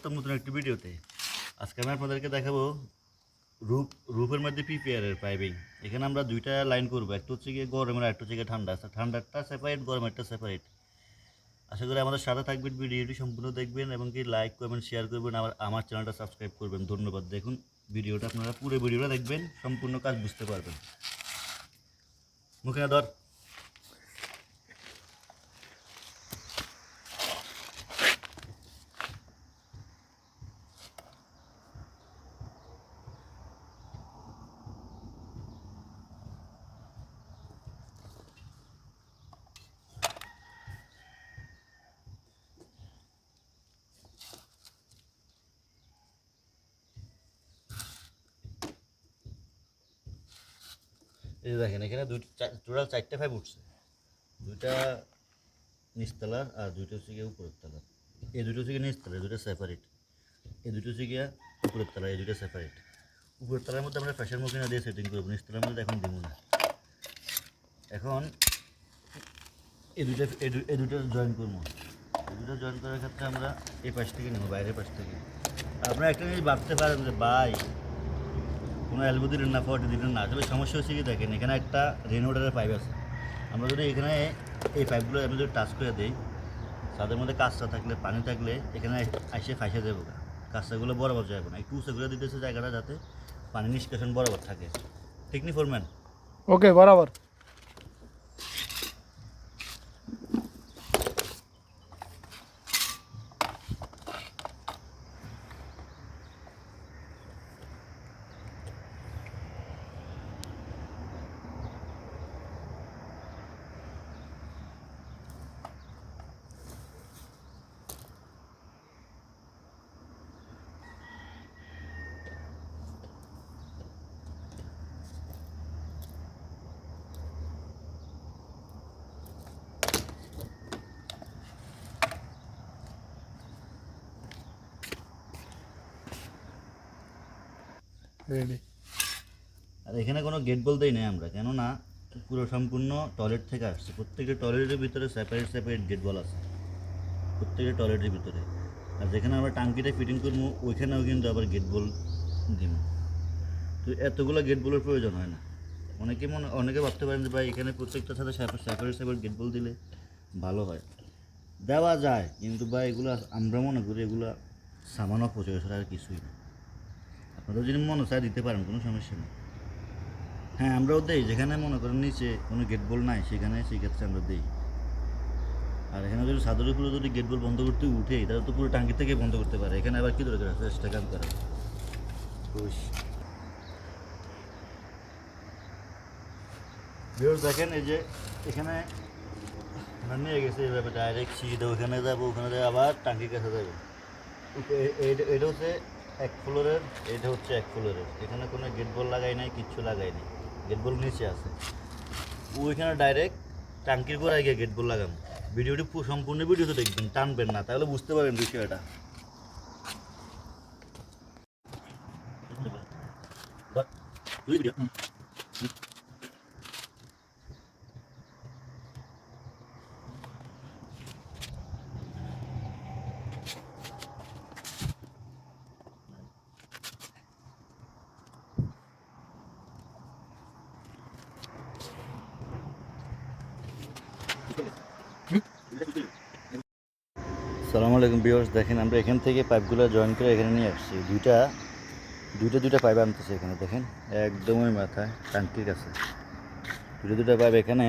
আসলাম নতুন একটি ভিডিওতে। আজকে আমি আপনাদেরকে দেখাবো রূপের মধ্যে পিপিআরের পাইপিং। এখানে আমরা দুইটা লাইন করবো, একটা হচ্ছে গিয়ে গরমের, একটা হচ্ছে গিয়ে ঠান্ডা। ঠান্ডারটা সেপারেট, গরমেরটা সেপারেট। আশা করি আমাদের সাথে থাকবেন, ভিডিওটি সম্পূর্ণ দেখবেন এবং কি লাইক করবেন, শেয়ার করবেন, আমার চ্যানেলটা সাবস্ক্রাইব করবেন। ধন্যবাদ। দেখুন ভিডিওটা, আপনারা পুরো ভিডিওটা দেখবেন, সম্পূর্ণ কাজ বুঝতে পারবেন। মুখে ধর। এই যে দেখেন, এখানে টোটাল 4টে পাইপ উঠছে। দুইটা নিচতলার আর দুইটা হচ্ছে গিয়ে উপরের তলার। এই দুটো হচ্ছে গিয়ে নিচতলা, এই দুটো সেপারেট। এই দুটো হচ্ছে গিয়া উপরের তলা, এই দুটো সেপারেট। উপরের তলার মধ্যে আমরা প্রেশার মুখিনা দিয়ে সেটিং করবো, নিচতলার মধ্যে এখন দিব না। এখন এই দুটো জয়েন করবো। এই দুটো জয়েন করার ক্ষেত্রে আমরা এই পাশ থেকে নেবো, বাইরের পাশ থেকে। আপনারা একটা জিনিস ভাবতে পারেন যে ভাই কোনো এলবো দিলেন না, 40 দিলেন না। আসলে সমস্যা হচ্ছে কি, দেখেন এখানে একটা রেনওয়াটারের পাইপ আছে। আমরা যদি এখানে এই পাইপগুলো আমি যদি টাচ করে দিই, তাদের মধ্যে কাঁচটা থাকলে, পানি থাকলে এখানে এসে ফাঁসে দেবো। কাঁচাগুলো বরাবর যাবে না, একটু উঁচু করে দিতেছে জায়গাটা, যাতে পানি নিষ্কাশন বরাবর থাকে। ঠিক নি ফোরম্যান? ওকে, বরাবর। রেডি। আর এখানে কোনো গেট বলতেই নেই আমরা, কেননা পুরো সম্পূর্ণ টয়লেট থেকে আসছে। প্রত্যেকটা টয়লেটের ভিতরে সেপারেট সেপারেট গেট বল আছে, প্রত্যেকটা টয়লেটের ভিতরে। আর যেখানে আমরা টাঙ্কিটা ফিটিং করবো ওইখানেও কিন্তু আবার গেট বল দিব। তো এতগুলো গেট বলের প্রয়োজন হয় না। অনেকে ভাবতে পারেন যে ভাই এখানে প্রত্যেকটার সাথে সেপারেট সেপারেট গেট বল দিলে ভালো হয়। দেওয়া যায়, কিন্তু ভাই এগুলো আমরা মনে করি এগুলো সামান্য অপচয় ছাড়া আর কিছুই না। আপনারা যদি মনে চায় দিতে পারেন, কোনো সমস্যা নেই। হ্যাঁ, আমরাও দেই, যেখানে মনে করেন নিচে কোনো গেট বল নাই সেখানে, সেই ক্ষেত্রে আমরা দিই। আর এখানে যদি ছাদের উপরে যদি গেট বল বন্ধ করতে উঠে, তাহলে তো পুরো টাঙ্কি থেকে বন্ধ করতে পারে। এখানে আবার কী দরকার আছে এক্সট্রা কাম করা? দেখেন এই যে এখানে আমরা নিয়ে গেছি, এইভাবে ডাইরেক্ট সিঁড়িতে ওখানে যাবো, ওখানে যাবো আবার টাঙ্কির কাছে যাবো। এটা হচ্ছে 1 ফ্লোরের, এটা হচ্ছে 1 ফ্লোরের। এখানে কোনো গেট বল লাগাই নাই, কিচ্ছু লাগাই নাই। গেট বল নিচে আছে, ওইখানে ডাইরেক্ট টাঙ্কির গোড়ায় গিয়ে গেট বল লাগাবো। ভিডিওটি সম্পূর্ণ ভিডিওতে দেখবেন, টানবেন না, তাহলে বুঝতে পারবেন বিষয়টা। সালামু আলাইকুম ভিউয়ার্স। দেখেন আমরা এখান থেকে পাইপগুলো জয়েন করে এখানে নিয়ে আসছি। দুইটা পাইপ আনতেছে এখানে, দেখেন একদমই মাথায় টাঙ্কির কাছে দুটা পাইপ। এখানে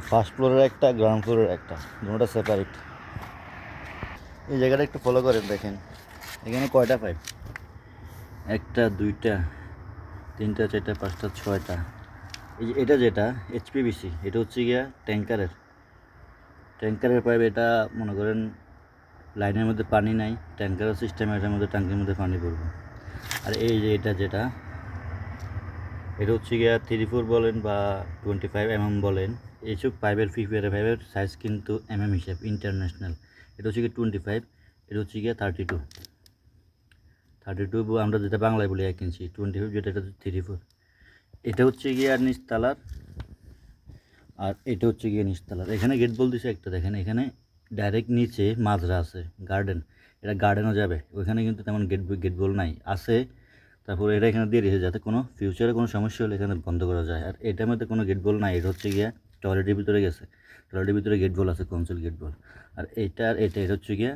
ফার্স্ট ফ্লোরের একটা, গ্রাউন্ড ফ্লোরের একটা, দুটোটা সেপারেট। এই জায়গাটা একটু ফলো করেন, দেখেন এখানে কয়টা পাইপ, 1টা 2টা 3টা 4টা 5টা 6টা। এই যে এটা যেটা HPVC, এটা হচ্ছে গিয়া ট্যাঙ্কারের পাইপ। এটা মনে করেন লাইনের মধ্যে পানি নাই, ট্যাঙ্কারের সিস্টেম, এটার মধ্যে টাঙ্কির মধ্যে পানি পড়বে। আর এই যে এটা হচ্ছে গিয়া 34 বলেন বা 25 বলেন, এইসব পাইপের পাইপের সাইজ কিন্তু হিসাব ইন্টারন্যাশনাল। এটা হচ্ছে গিয়ে 25, এটা হচ্ছে গিয়া 32 আমরা যেটা বাংলায় বলি 1 ইঞ্চি, 25 যেটা, এটা 34। এটা হচ্ছে গিয়ে আর নিচতলার, আর এটা হচ্ছে গিয়ে নিচতলার। এখানে গেট বল দিছে একটা, দেখেন এখানে ডাইরেক্ট নিচে মাজরা আছে গার্ডেন, এটা গার্ডেনও যাবে, ওইখানে কিন্তু তেমন গেট বল নাই আছে। তারপরে এটা এখানে দিয়ে রেখে যাতে কোনো ফিউচারে কোনো সমস্যা হলে এখানে বন্ধ করা যায়। আর এটার মধ্যে কোনো গেট বল নাই, এটা হচ্ছে গিয়া টয়লেটের ভিতরে গেছে, টয়লেটের ভিতরে গেট বল আছে, কনসোল গেট বল। আর এইটা আর এটা হচ্ছে গিয়া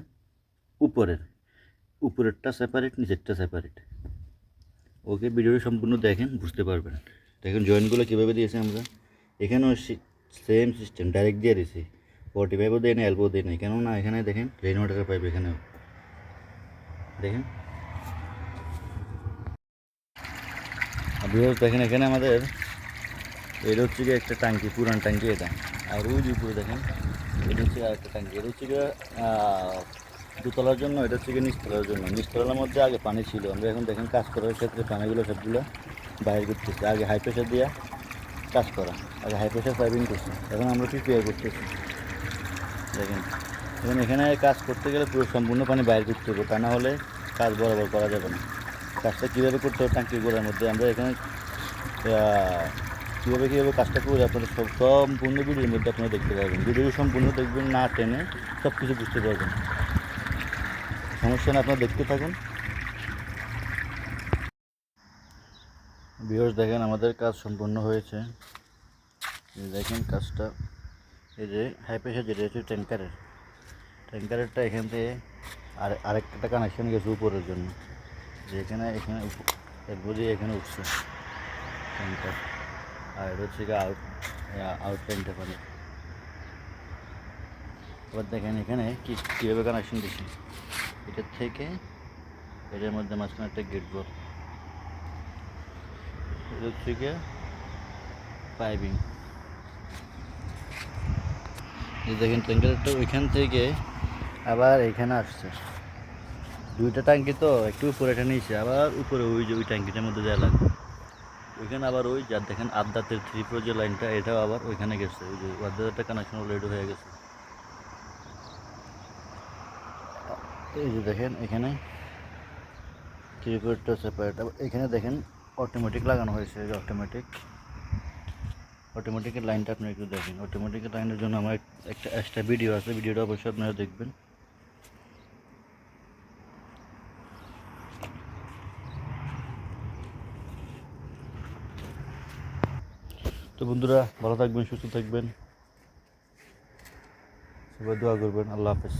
উপরেরটা সেপারেট, নিচেরটা সেপারেট। ওকে, ভিডিওটি সম্পূর্ণ দেখেন, বুঝতে পারবেন। দেখেন জয়েন্টগুলো কীভাবে দিয়েছে আমরা, এখানেও সেম সিস্টেম, ডাইরেক্ট দিয়ে দিয়েছি, 45ও দেয় না, এলবো দেয় না, কেননা এখানে দেখেন রেন ওয়াটারের পাইপ, এখানেও দেখেন। আর দেখেন এখানে আমাদের এটা হচ্ছে গিয়ে একটা ট্যাঙ্কি, পুরান ট্যাঙ্কি এটা। আর ওই যে উপরে দেখেন এটা হচ্ছে আর একটা ট্যাঙ্কি, এটা হচ্ছে গিয়ে দুতলার জন্য, এটা হচ্ছে গিয়ে নিচতলার জন্য। নিচতলার মধ্যে আগে পানি ছিল, আমরা এখন দেখেন কাজ করার ক্ষেত্রে পানিগুলো সবগুলো বাইরে করতেছি। আগে হাই প্রেশার দিয়ে কাজ করা, আগে হাই প্রেশার পাইপিং করছি, এখন আমরা প্রিপেয়ার করতেছি। দেখেন এখন এখানে কাজ করতে গেলে পুরো সম্পূর্ণ পানি বাইরে করতে হবে, তা না হলে কাজ বরাবর করা যাবে না। কাজটা কীভাবে করতে হবে ট্যাঙ্কির গোড়ার মধ্যে, আমরা এখানে কীভাবে কাজটা করে আপনাদের সম্পূর্ণ ভিডিওর মধ্যে আপনারা দেখতে পারবেন। ভিডিও সম্পূর্ণ দেখবেন, না টেনে সব কিছু বুঝতে পারবেন। সমস্যা না, আপনারা দেখতে থাকুন। ভিউয়ার্স দেখেন আমাদের কাজ সম্পূর্ণ হয়েছে, দেখেন কাজটা। এই যে হাই প্রেশার যেটা হচ্ছে ট্যাঙ্কারেরটা এখান থেকে আরেকটা কানেকশন গেছে উপরের জন্য, যে এখানে এরপর দিয়ে এখানে উঠছে ট্যাঙ্কার। আর এটা হচ্ছে আউট ট্যাঙ্কটা পানি। এবার দেখেন এখানে কীভাবে কানেকশন দিচ্ছি, এটার থেকে এটার মধ্যে মাঝখানে একটা গেট বল, এটা হচ্ছে গিয়ে পাইপিং। এই দেখেন ট্যাঙ্কারটা ওইখান থেকে আবার এখানে আসছে, দুইটা ট্যাঙ্কি তো একটু উপরে এটা নিয়েছে, আবার উপরে ওই যে ওই ট্যাঙ্কিটার মধ্যে দেওয়া লাগবে, ওইখানে আবার ওই যার দেখেন আদ্যাতের 3 প্রো যে লাইনটা, এটাও আবার ওইখানে গেছে, ওই যে আদ্যাতেরটা কানেকশন অলরেডি হয়ে গেছে। এই যে দেখেন এখানে 3 প্রোটা সেপারেট, আবার এখানে দেখেন অটোমেটিক লাগানো হয়েছে, এই যে অটোমেটিকের লাইনটা আপনি একটু দেখেন। অটোমেটিকের লাইনের জন্য আমার একটা এক্সট্রা ভিডিও আছে, ভিডিওটা অবশ্যই আপনারা দেখবেন। তো বন্ধুরা ভালো থাকবেন, সুস্থ থাকবেন, সবাই দোয়া করবেন। আল্লাহ হাফেজ।